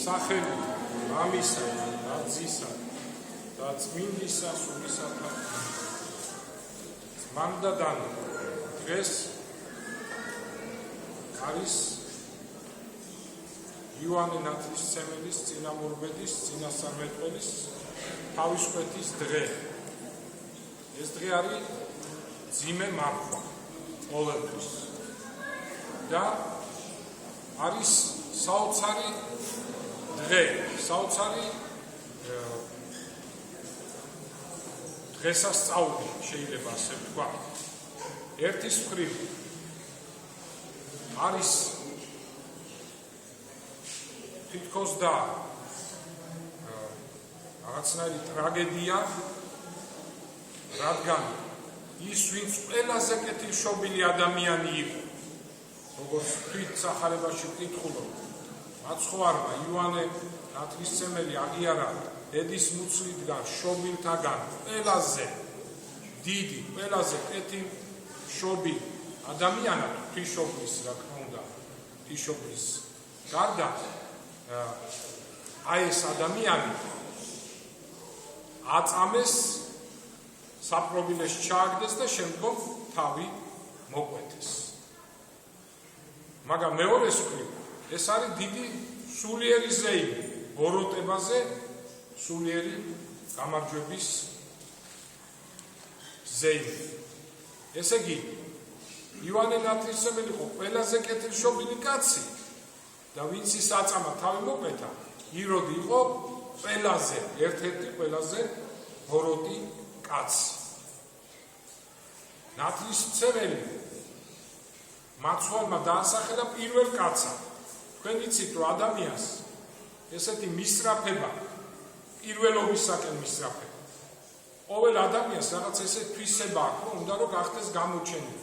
სახელი მამისა და ძისა და წმინდისა სულისათა მანდადან დღეს არის იოანე ნათლისმცემელის წინამორბედის წინასწარმეტყველის თავისუფლების დღე. ეს დღე არის ძიმე მართვა ყოველთვის და არის საოცარი დღე, საოცარი დღესასწაული შეიძლება ასე ვთქვა. ერთის მხრივ არის თითქოს და რაღაცნაირი ტრაგედია, რადგან ის ვინც ყველაზე კეთილშობილი ადამიანი იყო, როგორც თვით სახარებაში ვკითხულობ, მაცხოვარმა იოანე ნათლისმცემელი აღიარა დედის მუცლიდან შობილთაგან ყველაზე დიდი, ყველაზე კეთილშობილი ადამიანად ღვთისმშობლის, რა თქმა უნდა, ღვთისმშობლის გარდა აი ეს ადამიანი აწამეს, საპყრობილეში ჩააგდეს და შემდგომ თავი მოკვეთეს. მაგრამ მეორეს მხრივ ეს არის დიდი სულიერი ზეიმი ბოროტებაზე, სულიერი გამარჯვების ზეიმი. ესე იგი, იოანე ნათლისმცემელი იყო ყველაზე კეთილშობილი კაცი და ვინც ის აწამა თავი მოკვეთა, იროდი იყო ყველაზე, ერთ-ერთი ყველაზე ბოროტი კაცი. ნათლისმცემელი მაცხოვარმა დაასახელა პირველ კაცად. თქვენ იცით, რომ ადამიანს ესეთი მისწრაფება, პირველობისაკენ მისწრაფება. ყოველ ადამიანს რაღაც ესეთი თვისება აქვს, რომ უნდა რომ გახდეს გამოჩენილი.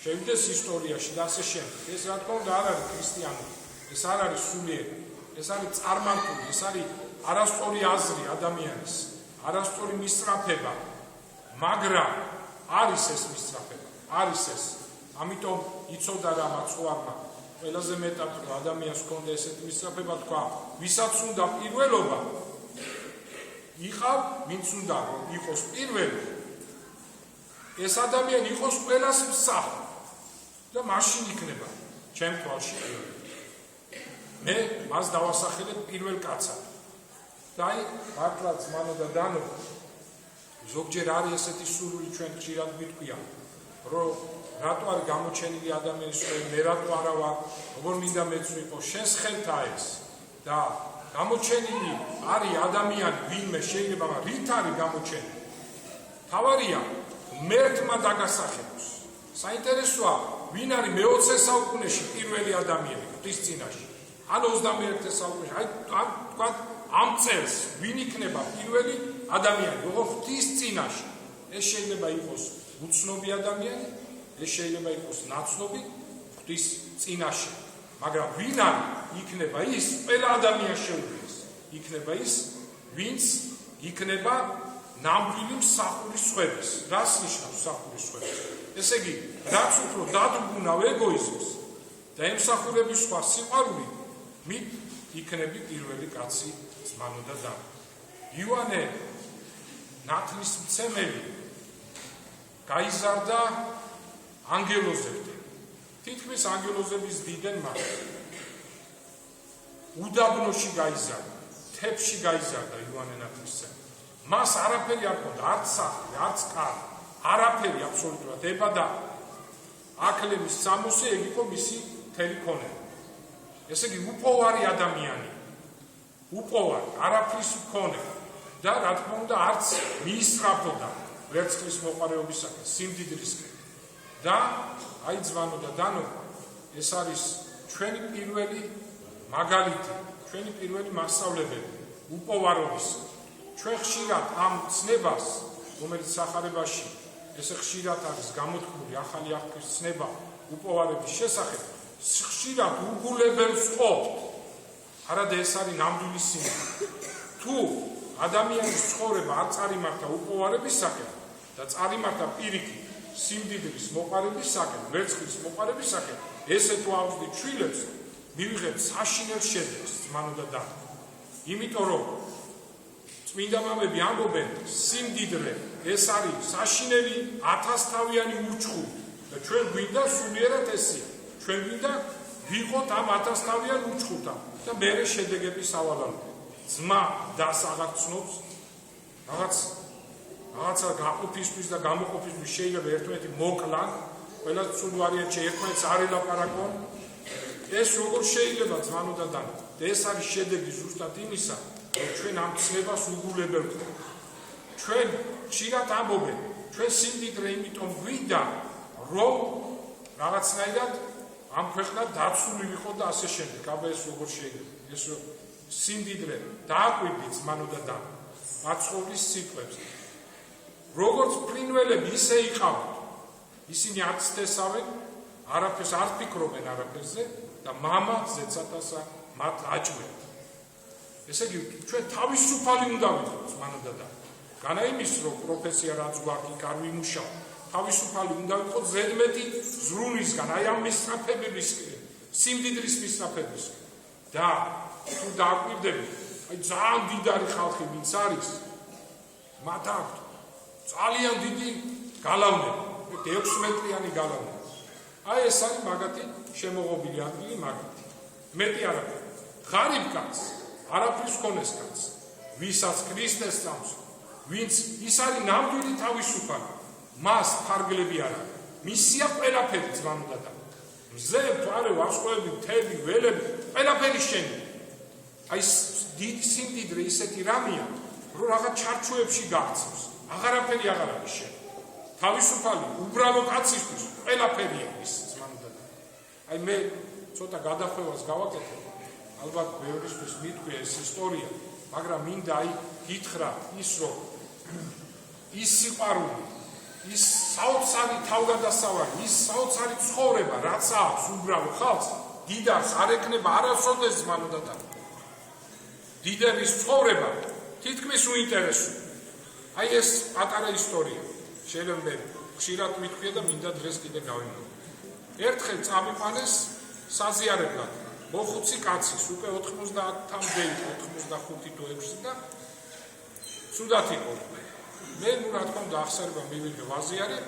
შევიდეს ისტორიაში და ასე შემდეგ. ეს რა თქმა უნდა არ არის ქრისტიანული. ეს არ არის სულიერი. ეს არის წარმართული, ეს არის არასწორი აზრი ადამიანის, არასწორი მისწრაფება. მაგრამ არის ეს მისწრაფება, არის ეს. ამიტომ იცოდა რა მაცხოვარმა ყველაზე მეტად რომ ადამიანს ჰქონდა ესეთი მისწრაფება, თქვა, ვისაც უნდა პირველობა, იყავ, ვინც უნდა რომ იყოს პირველი, ეს ადამიანი იყოს ყველას მსახური და მაშინ იქნება ჩემ თვალში პირველი. მე მას დავასახელებ პირველ კაცად. და აი, მართლაც მანო და დანო, ზოგჯერ არის ესეთი სურვილი ჩვენ ხშირად გვიტყვია, რომ რატო არის გამოჩენილი ადამიანის ხელი, მე რატო არა ვარ, როგორ მინდა მეც ვიყო, შენს ხელთა ეს. და გამოჩენილი არის ადამიანი, ვინმე შეიძლება, მაგრამ რით არის გამოჩენილი? თავარია, მერთმა დაგასახელოს. საინტერესოა, ვინ არის მე-20 საუკუნეში პირველი ადამიანი ღვთის წინაშე? ან 21 საუკუნეში, აი თქვა ამ წელს ვინ იქნება პირველი ადამიანი, როგორც ღვთის წინაშე? ეს შეიძლება იყოს უცნობი ადამიანი, ეს შეიძლება იყოს ნაცნობი ღვთის წინაშე. მაგრამ ვინ არის, იქნება ის, ყველა ადამიანს შეუძლიეს. იქნება ის, ვინც იქნება ნამდვილი მსახურისმხევის. რას ნიშნავს მსახურისმხევა? ესე იგი, რაც უფრო დადგუნავ ეგოიზმს და ემსახურების სხვა სიყვარული, მით იქნები პირველი კაცი ზმანო და დანო. იოანე ნათლისმცემელი გაიზარდა ანგელოზებთან. თითქმის ანგელოზების დიდენ მას. უდაბნოში გაიზარდა, მთებში გაიზარდა იოანე ნათლისმცემელი. მას არაფერი არ ჰქონდა, არც სახლი, არც კარი, არაფერი აბსოლუტურად. ებადა აკლემის სამოსი, ეგ იყო მისი მთელი ქონება. ესე იგი, უპოვარი ადამიანი, უპოვარი, არაფრის მქონე და რა თქმა უნდა არც მიისწრაფოდა ვერცხლის მოყარეობისაკენ, სიმდიდრისკენ. და აი ზვანო და დანო, ეს არის ჩვენი პირველი მაგალითი, ჩვენი პირველი მასწავლებელი უპოვარობის. ჩვენ ხშირად ამ ცნებას, რომელიც სახარებაში ესე ხშირად არის გამოთქმული ახალი აღთქმის ცნება უპოვარების შესახებ, ხშირად უგულებელს ყოფთ. არადა ეს არის ნამდვილი სიმართლე. თუ ადამიანის ცხოვრება არ წარიმართა უპოვარებისაკენ და წარიმართა პირიქით სიმდიდრის მოყარებისაკენ, ვერცხლის მოყარებისაკენ, ესე თუ ავსდით შვილებს, მივიღებთ საშინელ შედეგს, ზმანო და დანო. იმიტომ რომ წმინდა მამები ამბობენ, სიმდიდრე ეს არის საშინელი 1000-თავიანი ურჩხული და ჩვენ გვინდა სულიერად ესეა. ჩვენ გვინდა ვიყოთ ამ 1000-თავიან ურჩხულთან და მერე შედეგები სავალალო. ძმა დას აღარ ცნობს, რაღაცა გაყოფისთვის და გამოყოფისთვის შეიძლება ერთმანეთი მოკლან, ყველა სულ ვარიანტში ერთმანეთს არ ელაპარაკონ. ეს როგორ შეიძლება ძმანო და დანო? ეს არის შედეგი ზუსტად იმისა, რომ ჩვენ ამ ცნებას უგულებელ ვხდით. ჩვენ ხშირად ამბობენ, ჩვენ სიმდიდრე იმიტომ გვინდა, რომ რაღაცნაირად ამ ქვეყნად დაცული ვიყო და ასე შემდეგ. აბა ეს როგორ შეიძლება? ეს სიმდიდრე დააკვირდით ძმანო და დანო მაცხოვრის სიტყვებს. როგორც ფრინველები ისე იყავთ, ისინი არ ცდესავენ, არაფერს არ ფიქრობენ არაფერზე და მამა ზეცათასა მათ აჭვევთ. ესე იგი, ჩვენ თავისუფალი უნდა ვიყოთ ძმანო და დანო. განა იმის, რომ პროფესია რაც გვაქვს, არ ვიმუშავ, თავისუფალი უნდა ვიყოთ ზედმეტი ზრუნვისგან, აი ამ მისწრაფებისკენ, სიმდიდრის მისწრაფებისკენ. და თუ დააკვირდებით, აი ძალიან დიდარი ხალხი ვინც არის, მათ აქვთ ძალიან დიდი გალავნები, 6 მეტრიანი გალავნები. აი ეს არის მაგათი შემოღობილი ადგილი მაგათი. მეტი არაფერი. ღარიბ კაცს, არაფრის ქონეს კაცს, ვისაც ქრისტეს წამს, ვინც ის არის ნამდვილი თავისუფალი, მას ფარგლები არ აქვს. მისია ყველაფერი ძმანო და დანო. მზე, თვარე, ვარსკვლავები, მთები, ველები, ყველაფერი შენი. აი დიდი სიმდიდრე ისეთი რამეა, რომ რაღაც ჩარჩოებში გაქცევს. აღარაფერი აღარ არის შენ. თავისუფალი, უბრალო კაცისთვის ყველაფერია ის ძმანო და დანო. აი მე ცოტა გადახვევას გავაკეთებ. ალბათ ბევრისთვის მითქვია ეს ისტორია, მაგრამ მინდა აი გითხრა ის, რომ ის სიყვარული, ის საოცარი თავგადასავალი, ის საოცარი ცხოვრება, რაც აქვს უბრალო ხალხს, დიდარს არ ეკნება არასოდეს ძმანო და დანო. დიდების ცხოვრება თითქმის უინტერესოა. აი ეს პატარა ისტორია. შეიძლება ხშირად მითქვია და მინდა დღეს კიდე გავიმეორე. ერთხელ წამიყვანეს საზიარებლად მოხუცი კაცის, უკვე 90-მდე იყო, 85 თუ 6 და ცუდად იყო. მე რა თქმა უნდა ახსარება მივიღე ვაზიარე,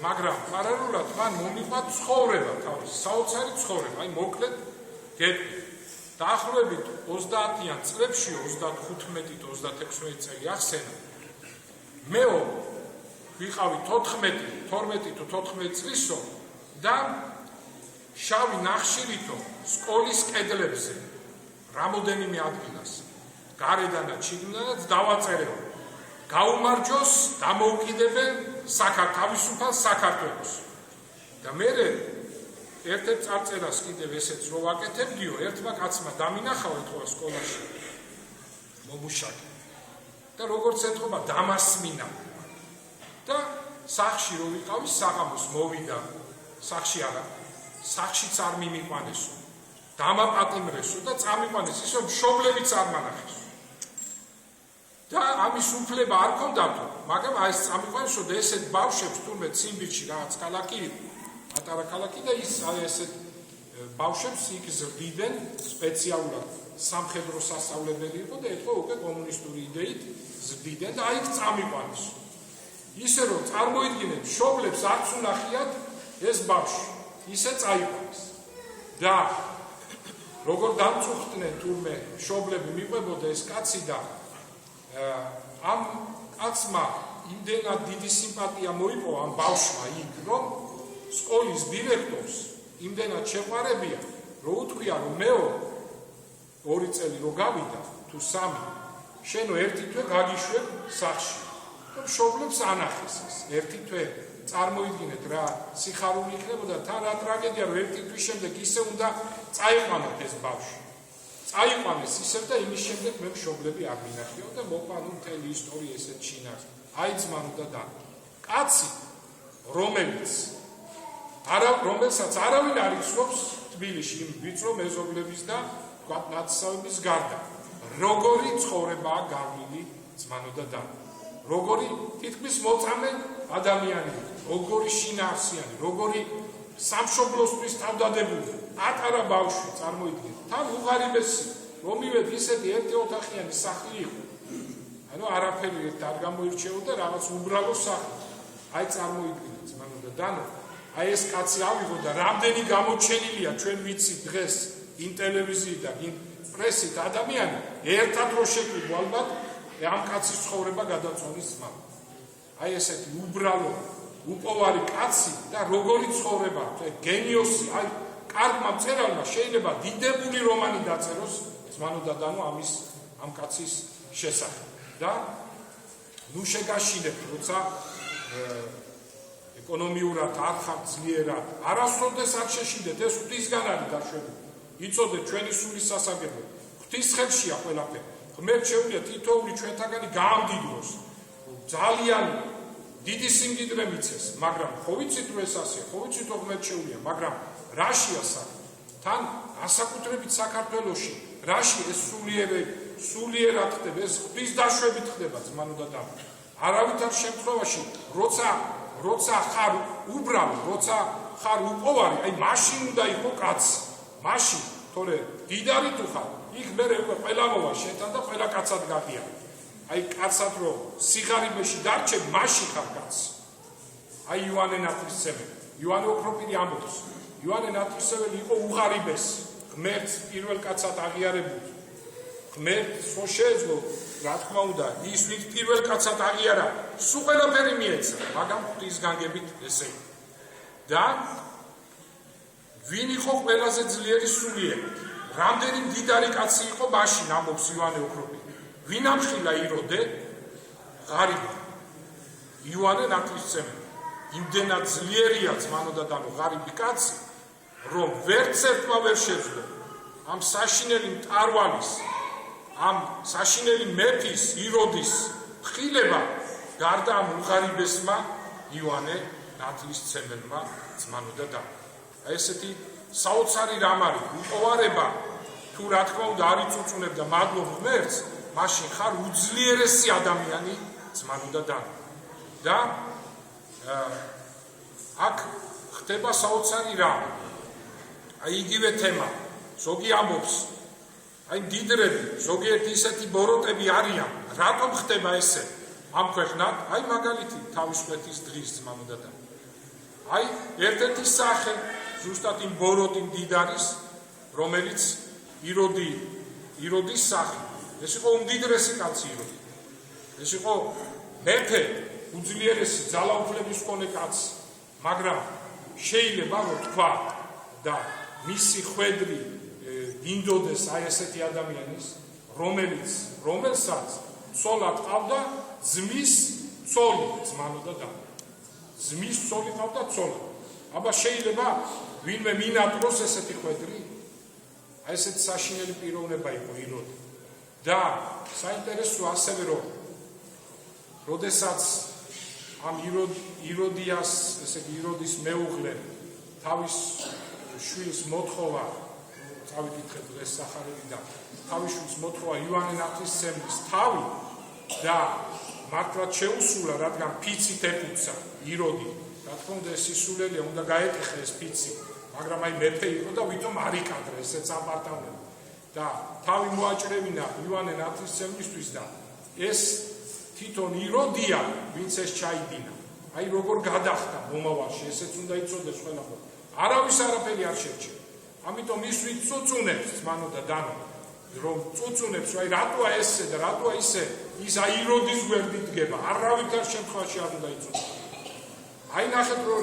მაგრამ პარალელურად მან მომიყვა ცხოვრება თავისი, საოცარი ცხოვრება, აი მოკლედ გეტყვი. დაახლოებით 30-იან წლებში, 35-36 წელი ახსენა. მე ვიყავი 12 თუ 14 წლისო და შავი ნახშირითო სკოლის კედლებზე რამოდენიმე ადგილას გარედანაც შიგნიდანაც დავაწერეო. გაუმარჯოს, დამოუკიდებელ თავისუფალ საქართველოს. და მე ერთ-ერთ წარწერას კიდევ ესეც რო ვაკეთებდიო, ერთმა კაცმა დამინახავა ეთქვა სკოლაში მომუშაკე. და როგორც ეთქობა დამასმინა. და სახში რო ვიყავი, საღამოს მოვიდა, სახში არა, სახშიც არ მიმიყვანესო. დამაპატიმრესო და წამიყვანეს ისე მშობლებიც არ მანახეს. და ამის უფლება არ ქონდათო, მაგრამ აი ეს წამიყვანესო და ესეთ ბავშვებს თურმე ციმბირში რაღაც ქალაქი იყო, პატარა ქალაქი და ის აი ესეთ ბავშვებს იქ ზრდიდნენ სპეციალურად სამხედრო სასწავლებელი იყო და ეთქვა უკვე კომუნისტური იდეით ზრდიდნენ და აი იქ წამიყვანესო. ისე რომ წარმოიდგინეთ, მშობლებს არც უნახიათ ეს ბავშვი, ისე წაიყვანეს. და როგორ დამწუხდნენ თურმე მშობლები მიყვებოდა ეს კაცი და ამ კაცმა იმდენად დიდი სიმპათია მოიპოვა ამ ბავშვმა იქ, რომ სკოლის დირექტორს იმდენად შეყვარებია, რომ უთქვია, რომ მეო 2 წელი რო გავიდა თუ 3, შენო ერთი თვე გაგიშვებ სახში. და მშობლებს ანახეს ეს ერთი თვე. წარმოიდგინეთ რა სიხარული იქნებოდა, თან რა ტრაგედია, რომ ერთი თვის შემდეგ ისე უნდა წაიყვანოთ ეს ბავშვი. წაიყვანეს ისევ და იმის შემდეგ მე მშობლები არ მინახიო და მოყვა მთელი ისტორია ესეთ შინას. აი ძმანო და დანო. კაცი, რომელსაც არავინ არ იცნობს თბილისში იმ ვიწრო მეზობლების და თქვათ ნათესავების გარდა. როგორი ცხოვრებაა გავლილი ძმანო და დანო. როგორი თითქმის მოწამე ადამიანი, როგორი შინაარსიანი, როგორი სამშობლოსთვის თავდადებული, პატარა ბავშვი წარმოიდგინეთ. თან უღარიბესი რომ მივედი ისეთი ერთი ოთახიანი სახლი იყო. ანუ არაფერი არ გამოირჩეოდა რაღაც უბრალო სახლი. აი წარმოიდგინეთ ძმანო და დანო. აი ეს კაცი ავიღო და რამდენი გამოჩენილია ჩვენ ვიცით დღეს იმ ტელევიზიიდან, იმ პრესით ადამიანი ერთად რო შეგვიგო ალბათ ამ კაცის ცხოვრება გადაწყვეტის ძმა. აი ესეთი უბრალო, უპოვარი კაცი და როგორი ცხოვრება, გენიოსი, აი კარგმა მწერალმა შეიძლება დიდებული რომანი დაწეროს ძმანო და დანო ამ კაცის შესახებ. და ნუ შეგაშინებთ, როცა ეკონომიურად არ ხართ ძლიერად, არასოდეს არ შეშინდეთ, ეს ღვთისგან არის დაშვებული. იცოდეთ ჩვენი სულის სასარგებლო, ღვთის ხელშია ყველაფერი. ღმერთ შეუძლია თითოეული ჩვენთაგანი გაამდიდროს, ძალიან დიდი სიმდიდრე მიცეს, მაგრამ ხო ვიცით რომ ეს ასეა, ხო ვიცით რომ ღმერთ შეუძლია, მაგრამ რაშია საქმე? თან ასაკუთრებით საქართველოში, რაში ეს სულიერად ხდება, ეს ღვთის დაშვებით ხდება ძმანო და დანო. არავითარ შემთხვევაში, როცა ხარ უბრალო, როცა ხარ უპოვარი, აი მაშინ უნდა იყო კაცი. მაშინ, თორე დიდარი თუ ხარ, იქ მერე უკვე ყველა მოვა შენთან და ყველა კაცად გაგია. აი კაცად რო სიღარიბეში დარჩებ, მაშინ ხარ კაცი. აი იოანე ნათლისმცემელი, იოანე ოქროპირი ამბობს, იოანე ნათლისმცემელი იყო უღარიბესი, ღმერთს პირველ კაცად აღიარებული. ღმერთს ხო შეეძლო, რა თქმა უნდა, ის ვინც პირველ კაცად აღიარა, სულ ყველაფერი მიეცა, მაგრამ ღვთის განგებით ესე. და ვინ იყო ყველაზე ძლიერი სულიერად? რამდენი მდიდარი კაცი იყო მაშინ, ამბობს იოანე ოქროპირი. ვინ ამხილა იროდე? ღარიბი. იოანე ნათლისმცემელი. იმდენად ძლიერია ძმანო და დანო ღარიბი კაცი, რომ ვერც ერთმა ვერ შეძლო ამ საშინელი მტარვალის, ამ საშინელი მეფის იროდის ხილება გარდა ამ უღარიბესმა იოანე ნათლისმცემელმა ძმანო და დანო. აი ესეთი საოცარი რამ არის, უპოვარება თუ რა თქმა უნდა არ იწუწუნებდა მადლობ ღმერთს, მაშინ ხარ უძლიერესი ადამიანი ძმანო და დანო. და აქ ხდება საოცარი რამ. აი იგივე თემა. ზოგი ამბობს, აი მდიდრები, ზოგიერთი ისეთი ბოროტები არიან, რატომ ხდება ესე? ამ ქვეყნად, აი მაგალითი თავისუფლეთის დღის ძმანო და დანო. აი ერთ-ერთი სახე ზუსტად იმ ბოროტი მდიდარის, რომელიც იროდის სახე. ეს იყო უმდიდრესი კაცი იროდი. ეს იყო მეფე, უძლიერესი ძალაუფლების მქონე კაცი. მაგრამ შეიძლება რომ თქვა და მისი ხვედრი დინდოდეს აი ესეთი ადამიანის, რომელსაც ცოლად ყავდა ძმის ცოლი, ძმანო და დანო. ძმის ცოლი ყავდა ცოლად. აბა შეიძლება ვინმე მინატროს ესეთი ხვედრი? აი ესეთი საშინელი პიროვნება იყო იროდი. და საინტერესო ასევე რომ როდესაც ამ იროდიას, ესე იგი იროდის მეუღლე თავის შვილს მოთხოვა, წავიკითხეთ დღეს სახარებიდან, თავის შვილს მოთხოვა იოანე ნათლისმცემლის თავი და მართლაც შეუსულა, რადგან ფიცით ეფუცა იროდი. რა თქმა უნდა ეს სისულელია, უნდა გაეტეხა ეს ფიცი, მაგრამ აი მეფე იყო და ვითომ არ იკადრა ესეც აპარტამენტი. და თავი მოაჭრევინა იოანე ნათლისმცემლისთვის და ეს თვითონ იროდია, ვინც ეს ჩაიდინა. აი როგორ გადახდა მომავალში, ესეც უნდა იცოდეს ყველაფერი. არავის არაფერი არ შეჭირა. ამიტომ ის ვინც წუწუნებს ძმანო და დანო, რომ წუწუნებს, აი რატოა ესე და რატოა ისე, ის აი იროდის გვერდით დგება, არავითარ შემთხვევაში არ უნდა იცოდეს. აი ნახეთ რომ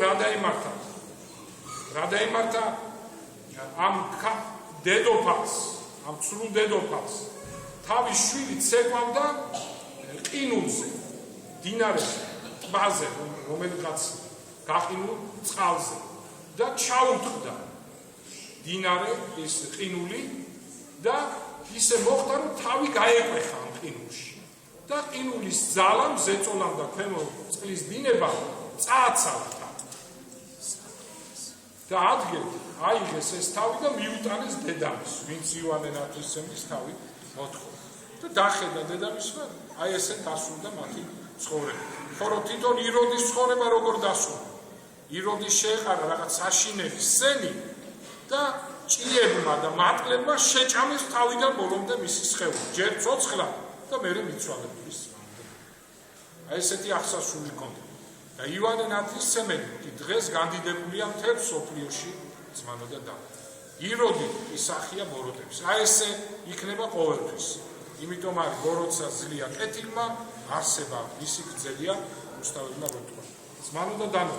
რა დაემართა ამ დედოფალს, ამ ცრუ დედოფალს. თავის შვილი ცეკვავდა ყინულზე, დინარეზე, ტბაზე, რომელიღაც გაყინულ წყალზე და ჩაუტყდა დინარე ის ყინული და ისე მოხდა რომ თავი გაეკვეხა ამ ყინულში და ყინულის ძალამ ზეწოლამ და ქვემო წყლის დინება წააცალა და ადგილ აიღეს ეს თავი და მიუტანეს დედამის, ვინც იოანე ნათლისმცემლის თავი მოთხოვა და დახედა დედამისმა, აი ესე დასრულდა მათი ცხოვრება. ხოლო თვითონ იროდის ცხოვრება როგორ დასრულდა? იროდის შეეყარა რაღაც საშინელი სცენი და ჭიებმა და მატლებმა შეჭამეს თავიდან ბოლომდე მისი სხეული, ჯერ ცოცხლად და მერე მიცვალებულის წინააღმდეგ. აი ესეთი აღსასრული ჰქონდა. და ივანე ნათლისმცემელი კი დღეს განდიდებულია მთელ მსოფლიოში ძმანო და და. იროდი ისახია ბოროტებს. აი ესე იქნება ყოველთვის. იმიტომ არის ბოროტსა ძლია კეთილმა, არსება ისი გრძელია უსტავებმა როთქვა. ძმანო და დანო.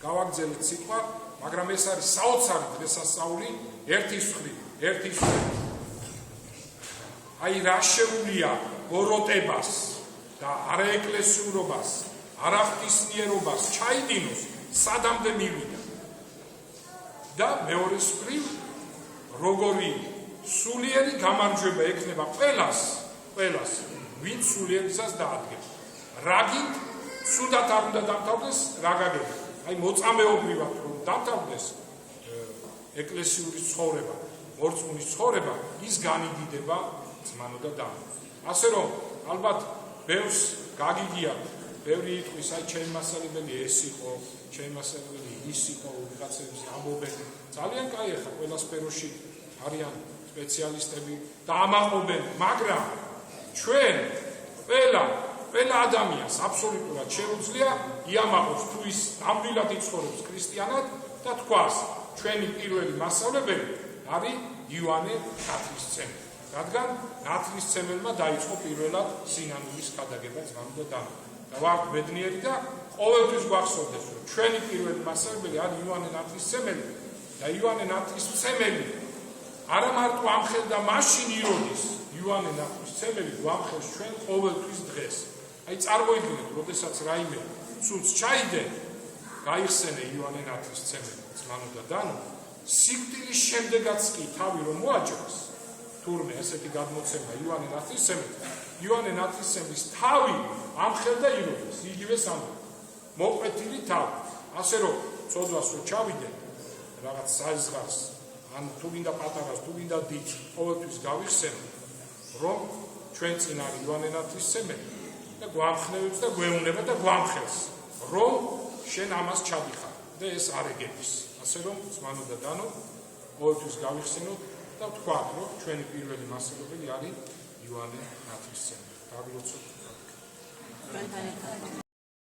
გავაგრძელეთ სიტყვა, მაგრამ ეს არის საოცარი დღესასწაული ერთის მხრივ, ერთის მხრივ. აი რა შეუძლია ბოროტებას და არაეკლესიურობას, არაღმრთისმიერობას ჩაიდინოს სადამდე მივიდა. და მეორეს მხრივ როგორი სულიერი გამარჯვება ექნება ყველას, ვინც სულიერისას დაადგება. რაგით სუდათ არ უნდა დამთავრდეს, რა გაგება. აი მოწამეობრივად რომ დამთავრდეს ეკლესიური ცხოვრება, ორწმუნის ცხოვრება, ის განიდიდება ძმანო და დანო. ასე რომ ალბათ ბევრს გაგიგია, ბევრი იტყვის, აი ჩემი მასალებელი ეს იყო, ჩემი მასალებელი ის იყო, ვიღაცებს ამბობენ. ძალიან კაი ახლა ყველა სფეროში არიან სპეციალისტები და ამაყობენ, მაგრამ ჩვენ ყველა ადამიანს აბსოლუტურად შეუძლია იამაყოს თუ ის ნამდვილად იცხოვრებს ქრისტიანად და თქვას, ჩვენი პირველი მასწავლებელი არის ივანე ნათლისმცემელი. რადგან ნათლისმცემელმა დაიწყო პირველად სინანულის გადაგება ძმანო და დანო. და ვართ ბედნიერი და ყოველთვის გვახსოვდეს, რომ ჩვენი პირველი მასწავლებელი არის ივანე ნათლისმცემელი და ივანე ნათლისმცემელი არა მარტო ამხელდა მაშინ იროდის, ივანე ნათლისმცემელი გვამხელს ჩვენ ყოველთვის დღეს. აი წარმოიდგინეთ, როდესაც რაიმე ცუდს ჩაიდე, გაიხსენე ივანე ნათლისმცემელი ძმანო და დანო, სიკვდილის შემდეგაც კი თავი რომ მოაჭრეს, თურმე ესეთი გადმოცემა ივანე ნათლისმცემლის თავი ამხელდა იროდის, იგივე სამი მოყვეთილი თავი. ასე რომ ცოდვას რომ ჩავიდე რაღაც საზღარს, ან თუ გინდა პატარას, თუ გინდა დიდს, ყოველთვის გავიხსენო, რომ ჩვენ წინ არის ივანე ნათლისმცემელი და გვამხნევებს და გვეუბნება და გვამხელს, რომ შენ ამას ჩადიხარ და ეს არ ეგების. ასე რომ ძმანო და დანო, ყოველთვის გავიხსენოთ და ვთქვათ, რომ ჩვენი პირველი მასწავლებელი არის ივანე ნათლისმცემელი. დაგლოცოთ.